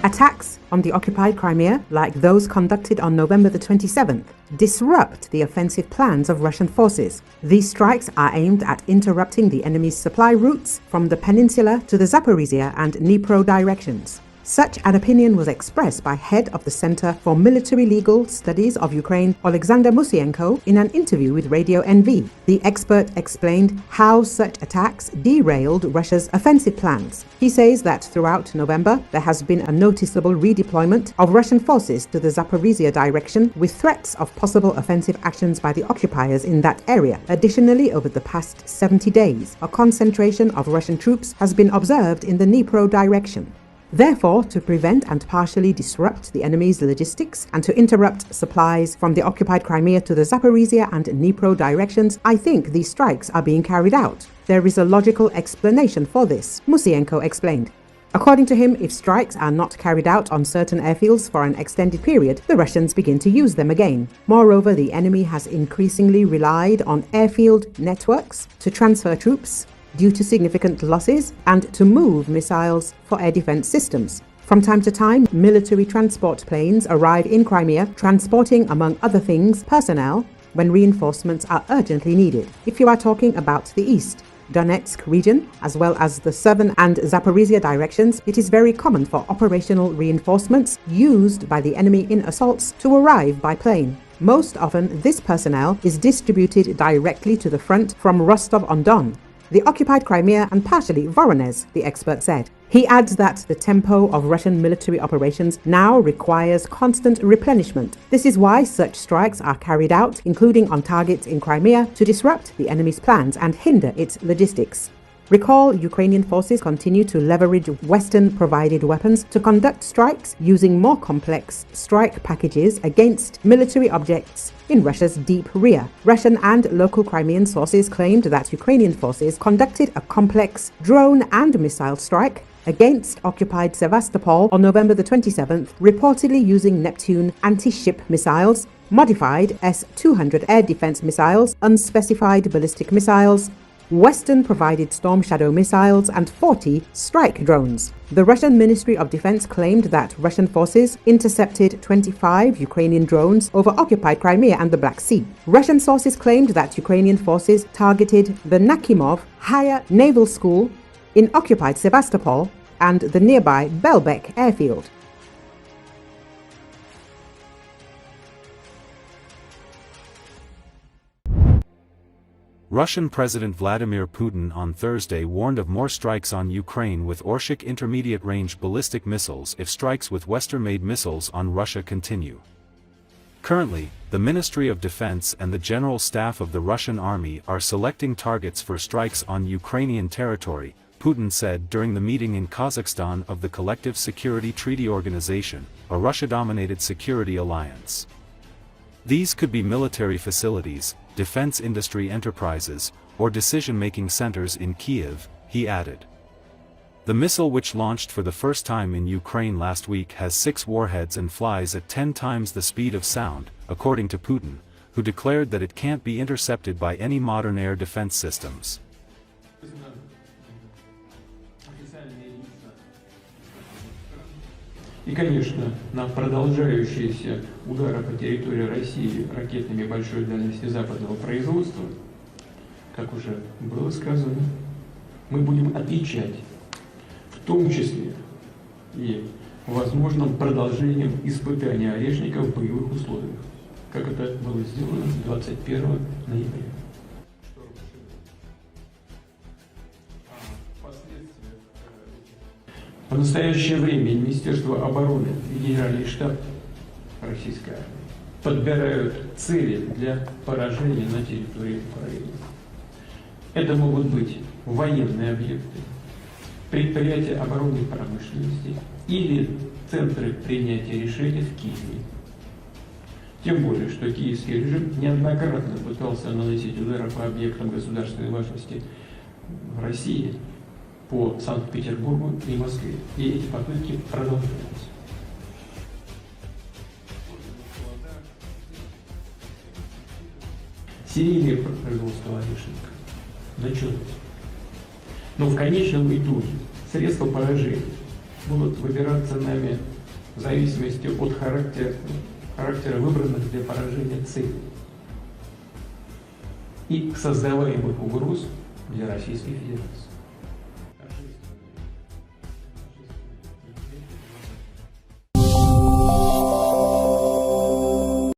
Attacks on the occupied Crimea, like those conducted on November the 27th, disrupt the offensive plans of Russian forces. These strikes are aimed at interrupting the enemy's supply routes from the peninsula to the Zaporizhia and Dnipro directions. Such an opinion was expressed by head of the Center for Military Legal Studies of Ukraine, Alexander Musienko, in an interview with Radio NV. The expert explained how such attacks derailed Russia's offensive plans. He says that throughout November, there has been a noticeable redeployment of Russian forces to the Zaporizhia direction, with threats of possible offensive actions by the occupiers in that area. Additionally, over the past 70 days, a concentration of Russian troops has been observed in the Dnipro direction. Therefore, to prevent and partially disrupt the enemy's logistics and to interrupt supplies from the occupied Crimea to the Zaporizhia and Dnipro directions, I think these strikes are being carried out. There is a logical explanation for this, Musienko explained. According to him, if strikes are not carried out on certain airfields for an extended period, the Russians begin to use them again. Moreover, the enemy has increasingly relied on airfield networks to transfer troops due to significant losses and to move missiles for air defense systems. From time to time, military transport planes arrive in Crimea, transporting, among other things, personnel when reinforcements are urgently needed. If you are talking about the east, Donetsk region, as well as the southern and Zaporizhia directions, it is very common for operational reinforcements used by the enemy in assaults to arrive by plane. Most often, this personnel is distributed directly to the front from Rostov-on-Don, the occupied Crimea, and partially Voronezh, the expert said. He adds that the tempo of Russian military operations now requires constant replenishment. This is why such strikes are carried out, including on targets in Crimea, to disrupt the enemy's plans and hinder its logistics. Recall, Ukrainian forces continue to leverage Western-provided weapons to conduct strikes using more complex strike packages against military objects in Russia's deep rear. Russian and local Crimean sources claimed that Ukrainian forces conducted a complex drone and missile strike against occupied Sevastopol on November the 27th, reportedly using Neptune anti-ship missiles, modified S-200 air defense missiles, unspecified ballistic missiles, Western-provided Storm Shadow missiles, and 40 strike drones. The Russian Ministry of Defense claimed that Russian forces intercepted 25 Ukrainian drones over occupied Crimea and the Black Sea. Russian sources claimed that Ukrainian forces targeted the Nakhimov Higher Naval School in occupied Sevastopol and the nearby Belbek airfield. Russian President Vladimir Putin on Thursday warned of more strikes on Ukraine with Orshik intermediate-range ballistic missiles if strikes with Western-made missiles on Russia continue. Currently, the Ministry of Defense and the General Staff of the Russian Army are selecting targets for strikes on Ukrainian territory, Putin said during the meeting in Kazakhstan of the Collective Security Treaty Organization, a Russia-dominated security alliance. These could be military facilities, defense industry enterprises, or decision-making centers in Kiev, he added. The missile, which launched for the first time in Ukraine last week, has 6 warheads and flies at 10 times the speed of sound, according to Putin, who declared that it can't be intercepted by any modern air defense systems. И, конечно, на продолжающиеся удары по территории России ракетами большой дальности западного производства, как уже было сказано, мы будем отвечать, в том числе и возможным продолжением испытания Орешника в боевых условиях, как это было сделано 21 ноября. В настоящее время Министерство обороны и Генеральный штаб российской армии подбирают цели для поражения на территории Украины. Это могут быть военные объекты, предприятия оборонной промышленности или центры принятия решений в Киеве. Тем более, что киевский режим неоднократно пытался наносить удары по объектам государственной важности в России, по Санкт-Петербургу и Москве. И эти попытки продолжаются. Серийное производство Орешника началось. Но в конечном итоге средства поражения будут выбираться нами в зависимости от характера выбранных для поражения целей и создаваемых угроз для Российской Федерации.